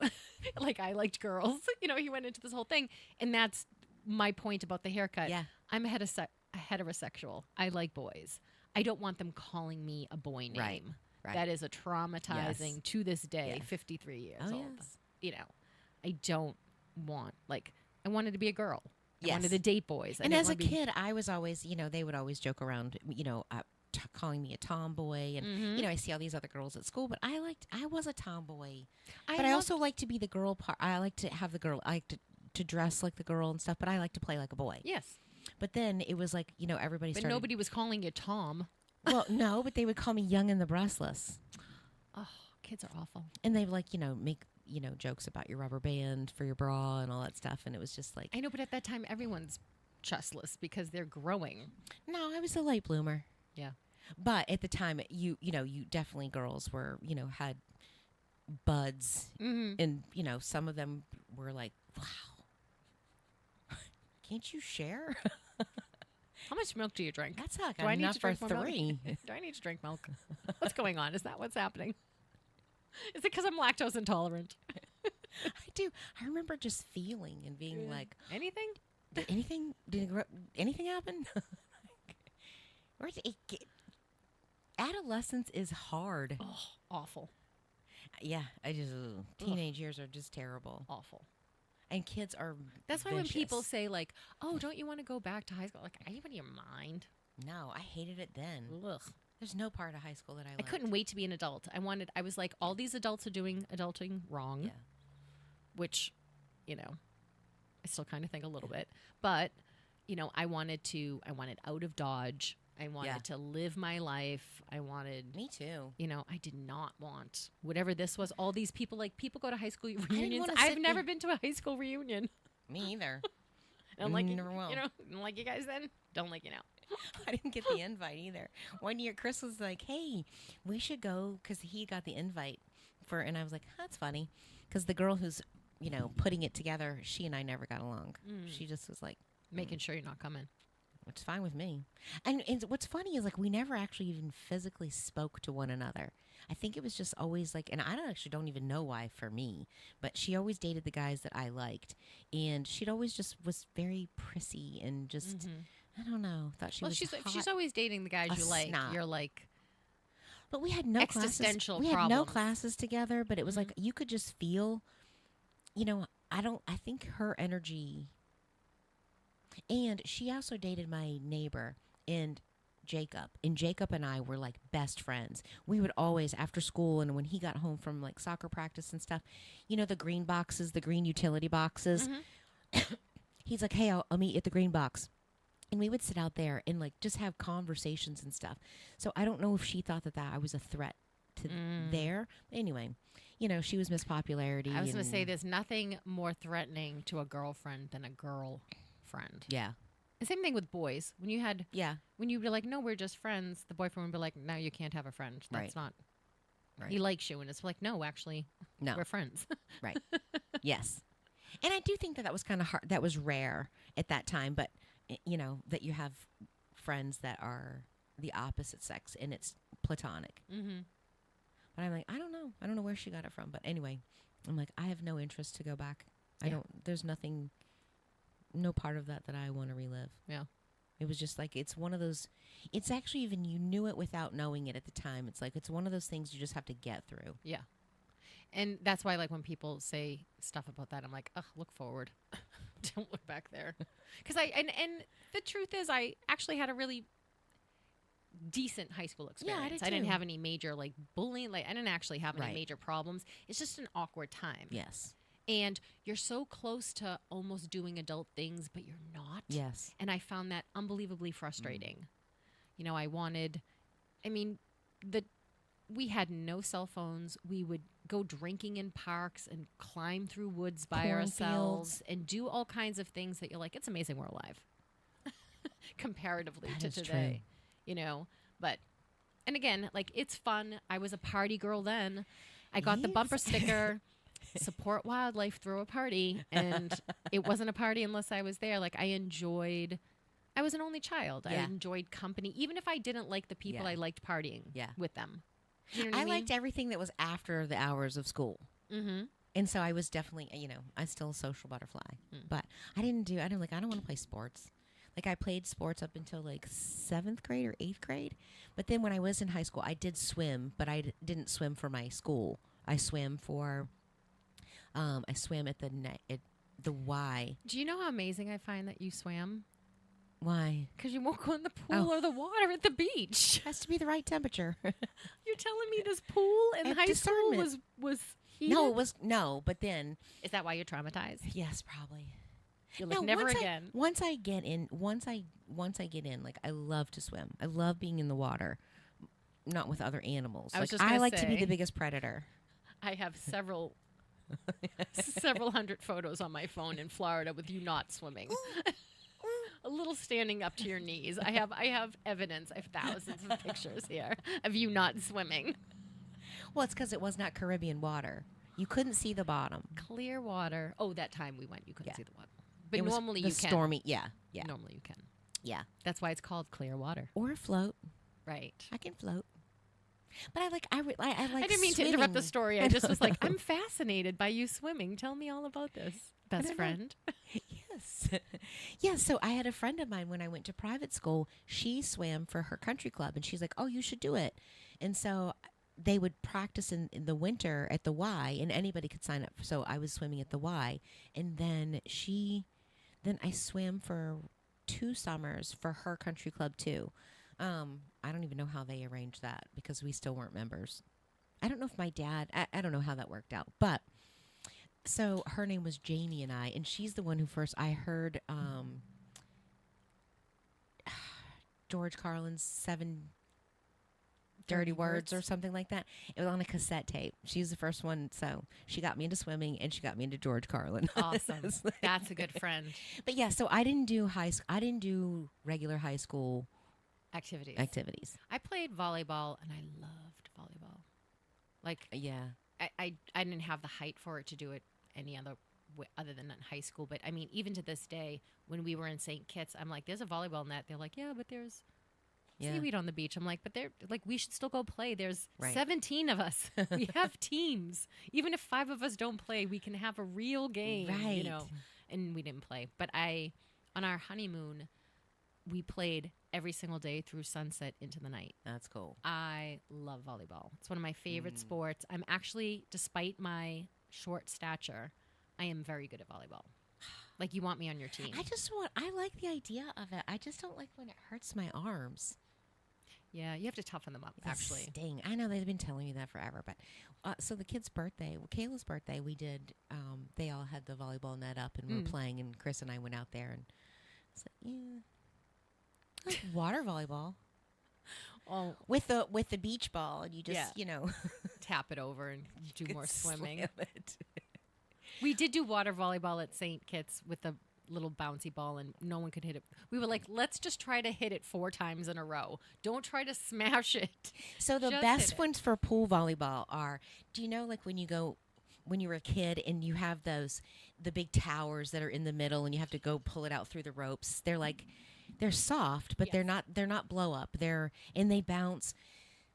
like, I liked girls. He went into this whole thing, and that's my point about the haircut. Yeah. I'm a heterosexual. I like boys. I don't want them calling me a boy name. Right. Right. That is a traumatizing Yes. to this day. Yes. 53 years Oh, old. yes. I don't want, I wanted to be a girl. I Yes. wanted to date boys. I And didn't as a wanna be- kid, I was always, they would always joke around, calling me a tomboy, and Mhm. I see all these other girls at school, but I was a tomboy, but I loved- also like to be the girl part. I like to have the girl. I like to dress like the girl and stuff, but I like to play like a boy. Yes. But then it was like, everybody But started. nobody was calling you Tom. Well, no, but they would call me Young and the Breastless, Oh, kids are awful. and they would make jokes about your rubber band for your bra and all that stuff, and it was just like, I know, but at that time, everyone's chestless because they're growing. no, I was a late bloomer. Yeah. But at the time, you definitely, girls were, had buds, Mm-hmm. and some of them were like, wow, can't you share? How much milk do you drink? That's not Do I need enough to for drink more milk? 3. Do I need to drink milk? What's going on? Is that what's happening? Is it because I'm lactose intolerant? I do. I remember just feeling and being like, Anything? did anything happen? Adolescence is hard. Oh, awful. Yeah, teenage years are just terrible, Awful. and kids are. That's why when people vicious. say, like, oh, don't you want to go back to high school? Like, are you out of your mind? No, I hated it then. Ugh. There's no part of high school that I liked. I couldn't wait to be an adult. I was like, all these adults are doing adulting wrong. Yeah. Which, I still kind of think a little bit. But, I wanted out of Dodge. I wanted Yeah. to live my life. I wanted, Me too. I did not want whatever this was. All these people go to high school reunions. wanna I've sit never there. been to a high school reunion. Me either. And I'm like, Never will. don't like you guys then. Don't like you now. I didn't get the invite either. One year, Chris was like, "Hey, we should go," because he got the invite and I was like, "That's funny," because the girl who's putting it together, she and I never got along. She just was like, Making sure you're not coming. "It's fine with me." And what's funny is, like, we never actually even physically spoke to one another. I think it was just always like, and I don't even know why for me, but she always dated the guys that I liked, and she'd always just was very prissy and just. I don't know. Thought she Well, was she's hot. always dating the guys A you like. snob. You're like, But we had no Existential classes. We had no problems. classes together, but it was like you could just feel, I think her energy. And she also dated my neighbor and Jacob. And Jacob and I were like best friends. We would always, after school and when he got home from like soccer practice and stuff, the green boxes, the green utility boxes. He's like, "Hey, I'll meet you at the green box." And we would sit out there and like just have conversations and stuff. So I don't know if she thought that I was a threat to there. But anyway, she was Miss Popularity. I was going to say, and- there's nothing more threatening to a girlfriend than a girlfriend. Yeah. The same thing with boys. When Yeah. you were like, no, we're just friends, the boyfriend would be like, no, you can't have a friend. That's Right. not. Right. He likes you, and it's like, no, actually, No. we're friends. Right. Yes. And I do think that was kind of hard. That was rare at that time. But, that you have friends that are the opposite sex and it's platonic. Mm-hmm. But I'm like, I don't know. I don't know where she got it from. But anyway, I'm like, I have no interest to go back. Yeah. There's nothing, no part of that I want to relive. Yeah. It was just like, it's one of those, it's actually even, you knew it without knowing it at the time. It's like, it's one of those things you just have to get through. Yeah. And that's why, like, when people say stuff about that, I'm like, ugh, look forward. Don't look back there. Because and the truth is, I actually had a really decent high school Yeah, I experience. did I didn't too. have any major like bullying. Like I didn't actually have any Right. major problems. It's just an awkward time. Yes. And you're so close to almost doing adult things, but you're not. Yes. And I found that unbelievably frustrating. You know, I mean, we had no cell phones. We would go drinking in parks and climb through woods by Cornfields. ourselves and do all kinds of things that you're like, it's amazing we're alive comparatively That to is true. today, you know. But, and again, like it's fun. I was a party girl then. I got the bumper Yes. sticker. Support wildlife, throw a party, and it wasn't a party unless I was there. Like I was an only child. I Yeah. enjoyed company, even if I didn't like the people. Yeah. I liked partying Yeah. with them. Do you know what I I mean? liked everything that was after the hours of school. Mm-hmm. And so I was definitely, I'm still a social butterfly. But I don't want to play sports. Like I played sports up until like 7th grade or 8th grade. But then when I was in high school, I did swim, but I didn't swim for my school. I swam at the Y. Do you know how amazing I find that you swam? Why? Because you won't go in the pool or the water at the beach. Has to be the right temperature. You're telling me this pool in And high school discernment. was heated? No, but then Is that why you're traumatized? yes, probably. You're like, No, never once again. Once I get in, like I love to swim. I love being in the water, not with other animals. I was Like, just gonna like to be say. the biggest predator. I have several hundred photos on my phone in Florida with you not swimming. A little standing up to your knees. I have evidence. I have thousands of pictures here of you not swimming. Well, it's because it was not Caribbean water. You couldn't see the bottom. Clear water. Oh, that time we went, you couldn't Yeah. see the water. But It was normally the you can. stormy. Yeah, yeah, Normally you can. yeah. That's why it's called clear water. Or float. Right. I can float. But I like. I like. I didn't mean to interrupt the swimming. story. I just was like, I'm fascinated by you swimming. Tell me all about this, best don't know. friend. Yes. Yeah, so I had a friend of mine when I went to private school. She swam for her country club, and she's like, oh, you should do it. And so they would practice in the winter at the Y, and anybody could sign up. So I was swimming at the Y. And then I swam for 2 summers for her country club, too. I don't even know how they arranged that because we still weren't members. I don't know if my dad, I don't know how that worked out, but so her name was Jamie and she's the one who first I heard George Carlin's 7 Dirty Words or something like that. It was on a cassette tape. She was the first one, so she got me into swimming and she got me into George Carlin. Awesome. It's like- That's a good friend. But yeah, so I didn't do regular high school Activities. activities. I played volleyball and I loved volleyball. Like Yeah. I didn't have the height for it to do it any other than in high school. But I mean, even to this day, when we were in St. Kitts, I'm like, there's a volleyball net. They're like, yeah, but there's Yeah. seaweed on the beach. I'm like, but they're like, we should still go play. There's Right. 17 of us. We have teams. Even if 5 of us don't play, we can have a real game. You Right. know, and we didn't play. But on our honeymoon, we played every single day through sunset into the night. That's cool. I love volleyball. It's one of my favorite Mm. sports. I'm actually, despite my short stature, I am very good at volleyball. Like, you want me on your team. I like the idea of it. I just don't like when it hurts my arms. Yeah, you have to toughen them up, They actually. sting. I know they've been telling me that forever, but so the kid's birthday, Kayla's birthday, we did. They all had the volleyball net up and we were playing, and Chris and I went out there and it's like, yeah, like water volleyball Oh, with the beach ball, and you just Yeah. tap it over and do more slam swimming. it. We did do water volleyball at St. Kitts with a little bouncy ball, and no one could hit it. We were like, let's just try to hit it 4 times in a row. Don't try to smash it. So the Just best hit it. ones for pool volleyball are, do you know, like when you were a kid and you have the big towers that are in the middle and you have to go pull it out through the ropes. They're soft, but they're not blow up. And they bounce.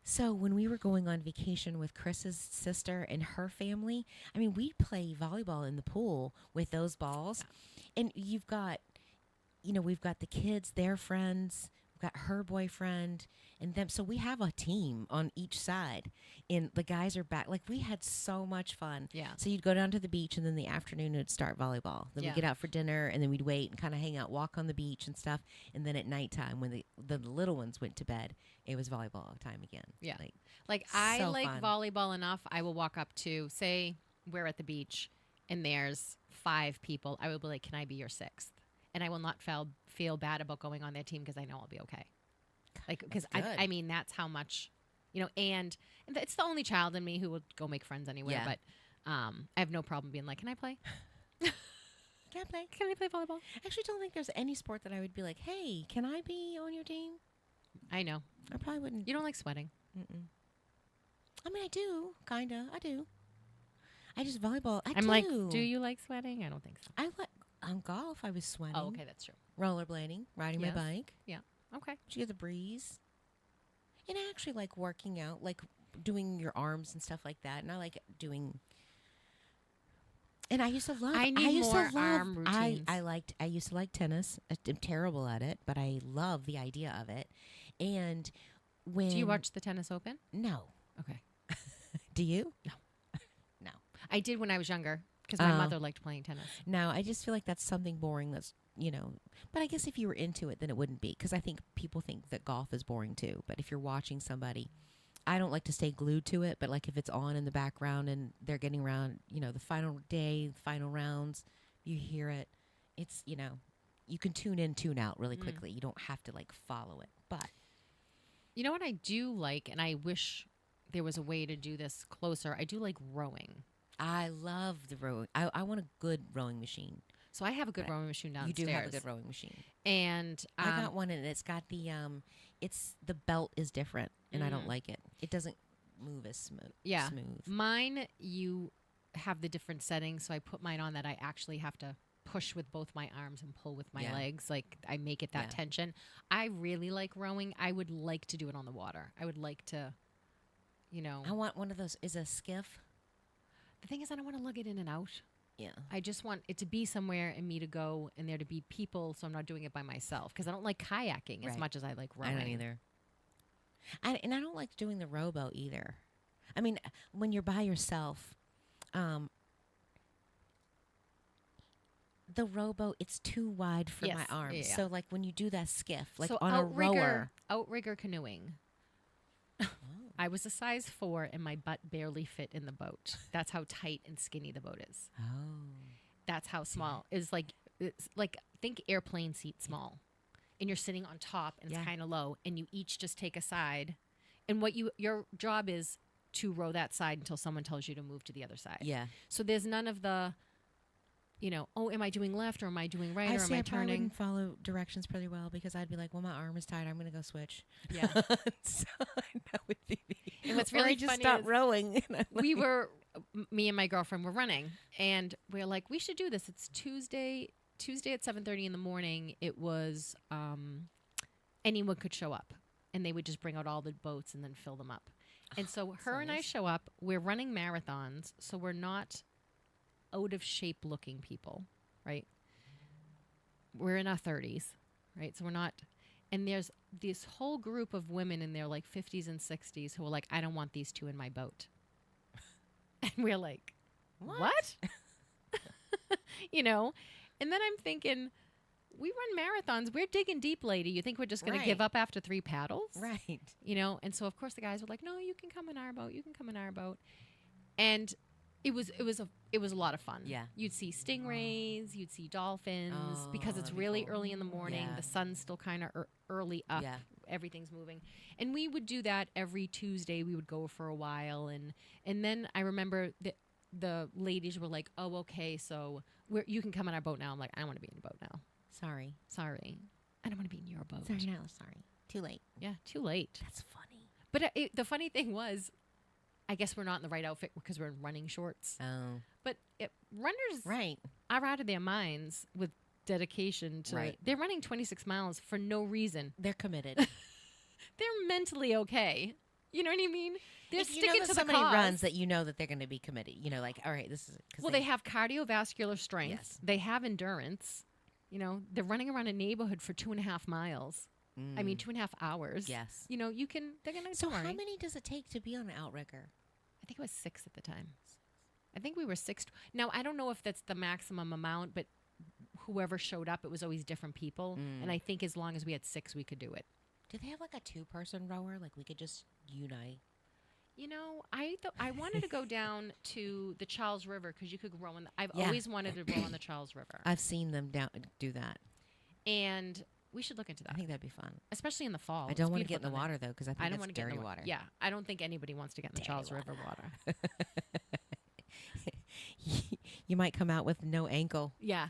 So when we were going on vacation with Chris's sister and her family, I mean, we'd play volleyball in the pool with those balls. And we've got the kids, their friends, we've got her boyfriend and them. So we have a team on each side. And the guys are back. Like, we had so much fun. Yeah. So you'd go down to the beach, and then the afternoon it would start volleyball. Then Yeah. we'd get out for dinner, and then we'd wait and kind of hang out, walk on the beach and stuff. And then at nighttime, when the little ones went to bed, it was volleyball time again. Yeah. Like, Like, I So like fun. volleyball enough. I will walk up to, say, we're at the beach and there's 5 people. I will be like, can I be your 6th? And I will not feel bad about going on their team because I know I'll be okay. Like, because That's good. I mean, that's how much, and it's the only child in me who will go make friends anywhere. Yeah. But I have no problem being like, can I play? can I play? Can I play volleyball? I actually don't think there's any sport that I would be like, hey, can I be on your team? I know. I probably wouldn't. You don't like sweating. Mm-mm. I mean, I do. Kind of. I do. I just volleyball. I I'm do. like, do you like sweating? I don't think so. I like on golf. I was sweating. Oh, okay, that's true. Rollerblading, riding Yes. my bike. Okay. You get the breeze. And I actually like working out, like doing your arms and stuff like that. And I like doing. And I used to love. I need used more to love, arm routines. I used to like tennis. I'm terrible at it, but I love the idea of it. And when Do you watch the tennis open? No. Okay. Do you? No. No. I did when I was younger because my Oh. mother liked playing tennis. No, I just feel like that's something boring that's, but I guess if you were into it, then it wouldn't be. Because I think people think that golf is boring too. But if you're watching somebody, I don't like to stay glued to it. But like if it's on in the background and they're getting around, the final day, final rounds, you hear it. It's, you can tune in, tune out really quickly. You don't have to like follow it. But You know what I do like, and I wish there was a way to do this closer. I do like rowing. I love the rowing. I want a good rowing machine. So I have a good Right. rowing machine You downstairs. do have a good rowing machine. And I got one and it's got the the belt is different and I don't like it. It doesn't move as smooth. Yeah. Smooth. Mine, you have the different settings. So I put mine on that I actually have to push with both my arms and pull with my Yeah. legs. Like I make it that Yeah. tension. I really like rowing. I would like to do it on the water. I would like to, I want one of those. Is a skiff? the thing is I don't want to lug it in and out. Yeah. I just want it to be somewhere and me to go and there to be people, so I'm not doing it by myself because I don't like kayaking as Right. much as I like rowing. I don't either. And I don't like doing the rowboat either. I mean, when you're by yourself, the rowboat, it's too wide for my Yes. arms. Yeah. So like when you do that skiff, like So on a rower. outrigger canoeing. I was a size 4 and my butt barely fit in the boat. That's how tight and skinny the boat is. Oh. That's how small. It's like think airplane seat small. And you're sitting on top and it's Yeah. kind of low and you each just take a side. And your job is to row that side until someone tells you to move to the other side. Yeah. So there's none of the am I doing left or am I doing right or am see, I I probably turning? wouldn't follow directions pretty well because I'd be like, well, my arm is tired. I'm going to go switch. Yeah. So that would be me. And what's Or I really just funny stop is rowing. And me and my girlfriend were running and we're like, we should do this. It's Tuesday at 7:30 in the morning. It was anyone could show up and they would just bring out all the boats and then fill them up. And so her and I nice. show up, we're running marathons, so we're not out of shape looking people, right? We're in our 30s, right? So we're not, and there's this whole group of women in their like 50s and 60s who are like, I don't want these two in my boat. And we're like, what? And then I'm thinking, we run marathons. We're digging deep, lady. You think we're just going to give Right. up after 3 paddles? Right. And so of course the guys were like, no, you can come in our boat. You can come in our boat. And it was a lot of fun. Yeah. You'd see stingrays, you'd see dolphins because Oh, it's that'd be really cool. early in the morning. Yeah. The sun's still kind of early up. Yeah. Everything's moving. And we would do that every Tuesday. We would go for a while. And then I remember the ladies were like, oh, okay, so you can come on our boat now. I'm like, I don't want to be in your boat now. Sorry. Sorry. I don't want to be in your boat. Sorry, no, sorry. Too late. Yeah, too late. That's funny. But the funny thing was, I guess we're not in the right outfit because we're in running shorts. Oh. But runners Right. are out of their minds with dedication to Right. They're running 26 miles for no reason. They're committed. They're mentally okay. You know what I mean? They're If you sticking know that to somebody the cause. runs that you know that they're going to be committed. Like, all right, this is... 'cause Well, they have cardiovascular strength. Yes. They have endurance. They're running around a neighborhood for 2.5 miles. I mean, 2.5 hours. Yes. You know, they're going to, So how many does it take to be on an outrigger? I think it was 6 at the time. I think we were 6. Now, I don't know if that's the maximum amount, but whoever showed up, it was always different people. And I think as long as we had 6, we could do it. Do they have like a 2-person rower? Like we could just unite? You know, I wanted to go down to the Charles River because you could row on. I've Yeah. always wanted to row on the Charles River, I've seen them do that. and we should look into I that, think that'd be fun. especially in the fall. I It's don't want to get in beautiful the down there. water though, because I think I don't that's want to get in dirty the water. Yeah, I don't think anybody wants to get in the Dirty Charles River water. You might come out with no ankle. Yeah,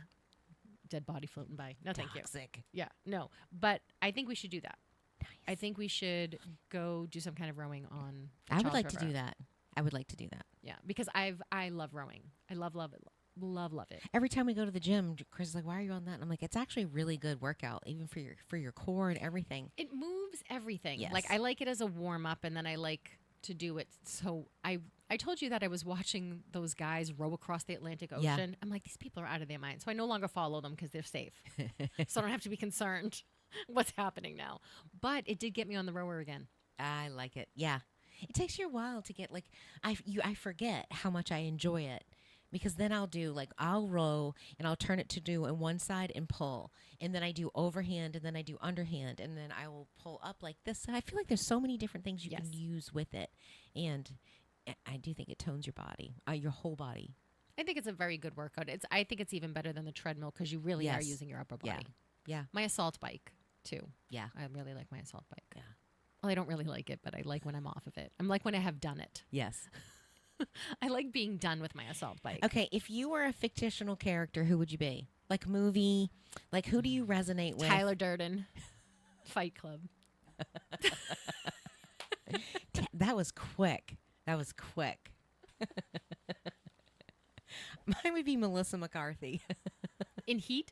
dead body floating by. No, thank you. Toxic. Yeah, no, but I think we should do that. Nice. I think we should go do some kind of rowing on. The I would Charles like to River. do that. I would like to do that. Yeah, because I love rowing. I love it. Love it. Every time we go to the gym, Chris is like, "Why are you on that?" And I'm like, "It's actually a really good workout, even for your core and everything." It moves everything. Yes. Like I like it as a warm up, and then I like to do it. So I told you that I was watching those guys row across the Atlantic Ocean. Yeah. I'm like, these people are out of their mind. So I no longer follow them because they're safe. So I don't have to be concerned what's happening now. But it did get me on the rower again. I like it. Yeah, it takes you a while to get like I forget how much I enjoy it. Because then I'll row and I'll turn it to do on one side and pull. And then I do overhand and then I do underhand. And then I will pull up like this. I feel like there's so many different things you Yes. can use with it. And I do think it tones your body, your whole body. I think it's a very good workout. I think it's even better than the treadmill because you really are Yes. using your upper body. Yeah. Yeah. My assault bike, too. Yeah. I really like my assault bike. Yeah. Well, I don't really like it, but I like when I'm off of it. I'm like when I have done it. Yes. I like being done with my assault bike. Okay. If you were a fictional character, who would you be? Like movie? Like who do you resonate with? Tyler Durden, Fight Club. That was quick. That was quick. Mine would be Melissa McCarthy. In Heat?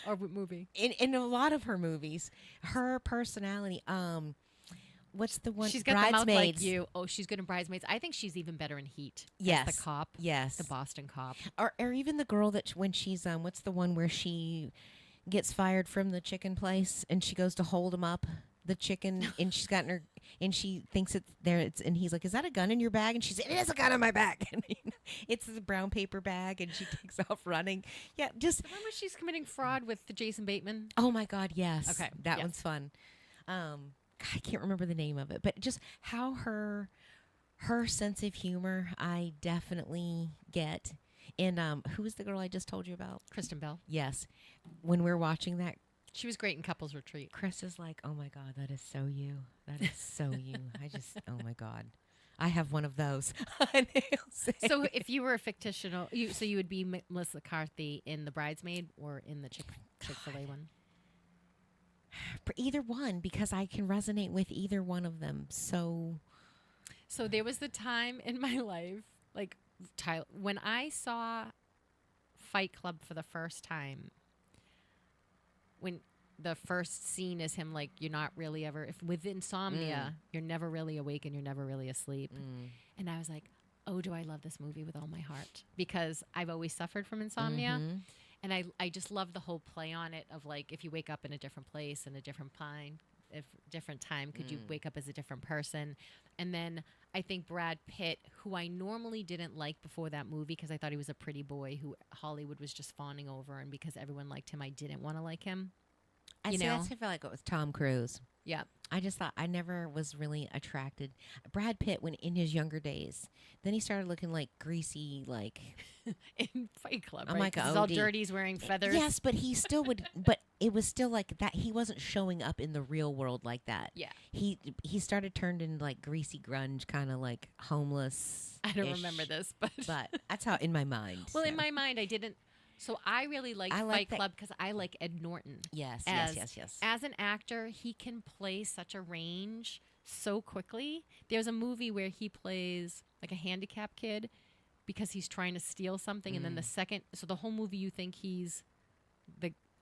Or what movie? In a lot of her movies, her personality. What's the one? She's got the mouth like Bridesmaids. you. Oh, she's good in Bridesmaids. I think she's even better in Heat. as Yes. the cop. Yes. The Boston cop. Or even the girl that when she's what's the one where she gets fired from the chicken place and she goes to hold him up, the chicken, and she's got in her and she thinks it's there. And he's like, "Is that a gun in your bag?" And she said, "It is a gun in my bag." And it's the brown paper bag, and she takes off running. Yeah, just Remember she's committing fraud with the Jason Bateman? oh my God, yes. Okay, that yes. one's fun. I can't remember the name of it, but just how her sense of humor, I definitely get. And who was the girl I just told you about? Kristen Bell. Yes, when we're watching that, She was great in Couples Retreat. Chris is like, "Oh my God, that is so you. That is so you." I just, oh my God, I have one of those. And he'll say- So if you were a fictional, you would be Melissa McCarthy in The Bridesmaid or in the Chick-fil-A one? for either one, because I can resonate with either one of them. So So there was the time in my life, like Tyler, when I saw Fight Club for the first time, when the first scene is him like, you're not really ever, if with insomnia, you're never really awake and you're never really asleep. And I was like, oh, do I love this movie with all my heart? Because I've always suffered from insomnia. And I just love the whole play on it of like, if you wake up in a different place and a different different time, could you wake up as a different person? And then I think Brad Pitt, who I normally didn't like before that movie because I thought he was a pretty boy who Hollywood was just fawning over, and because everyone liked him, I didn't want to like him. I You see, know? that's how I feel like it was Tom Cruise. Yeah. I just thought I never was really attracted. Brad Pitt when in his younger days. Then he started looking like greasy, like In Fight Club, I'm right? like 'Cause a he's all OD. dirty, he's wearing feathers. yes, but he still would. But it was still like that. He wasn't showing up in the real world like that. Yeah. He started turned into like greasy grunge, kind of like homeless. I don't remember this, but that's how in my mind. well, in so. my mind, I didn't. So I really liked I like Fight that- Club because I like Ed Norton. yes, as- yes. As an actor, he can play such a range so quickly. There's a movie where he plays like a handicapped kid because he's trying to steal something, and then so the whole movie you think he's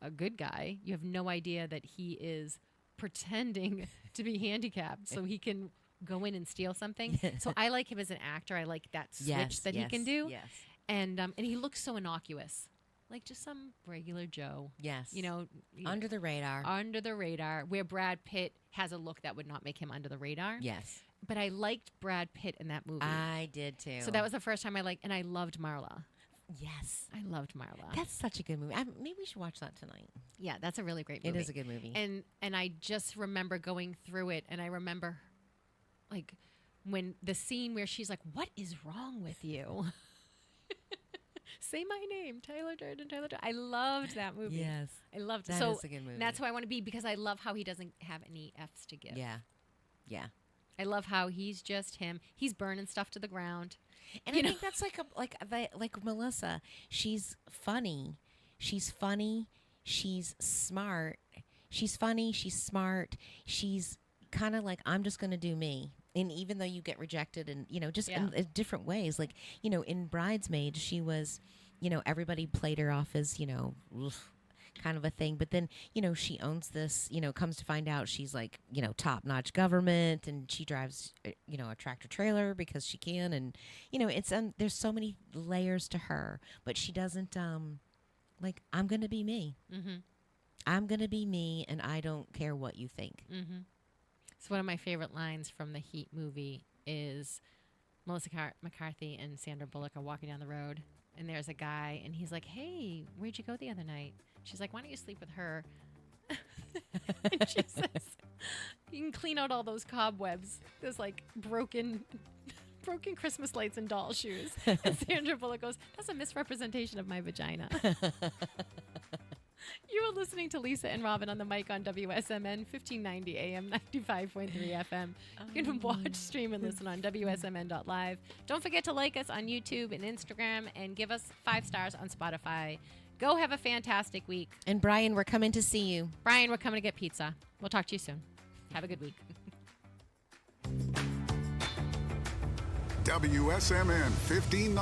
a good guy. You have no idea that he is pretending to be handicapped so he can go in and steal something. So I like him as an actor. I like that switch that he can do. Yes. And he looks so innocuous. like just some regular Joe. Yes. You know, Under the radar. under the radar, where Brad Pitt has a look that would not make him under the radar. Yes. But I liked Brad Pitt in that movie. I did too. So that was the first time I liked, and I loved Marla. Yes. I loved Marla. That's such a good movie. Maybe we should watch that tonight. Yeah, that's a really great movie. It is a good movie. And I just remember going through it, and I remember, like, when the scene where she's like, "What is wrong with you?" Say my name, Tyler Durden. Tyler Durden. I loved that movie. Yes. I loved it. That So is a good movie. that's who I want to be, because I love how he doesn't have any F's to give. Yeah. Yeah. I love how he's just him. He's burning stuff to the ground. And I think that's like Melissa. She's funny. She's funny. She's smart. She's funny. She's smart. She's kind of like, I'm just going to do me. And even though you get rejected and, just in different ways, like, in Bridesmaids, she was, everybody played her off as, kind of a thing. But then, she owns this, comes to find out she's like, top-notch government, and she drives, a tractor trailer because she can. And, it's, there's so many layers to her, but she doesn't, like, I'm going to be me. Mm-hmm. I'm going to be me, and I don't care what you think. Mm-hmm. So one of my favorite lines from the Heat movie is Melissa McCarthy and Sandra Bullock are walking down the road, and there's a guy, and he's like, "Hey, where'd you go the other night?" She's like, "Why don't you sleep with her?" And she says, "You can clean out all those cobwebs. There's like broken Christmas lights and doll shoes." And Sandra Bullock goes, "That's a misrepresentation of my vagina." You are listening to Lisa and Robin on the mic on WSMN 1590 AM, 95.3 FM. You can watch, stream, and listen on WSMN.live. Don't forget to like us on YouTube and Instagram, and give us 5 stars on Spotify. Go have a fantastic week. And Brian, we're coming to see you. Brian, we're coming to get pizza. We'll talk to you soon. Have a good week. WSMN 1590.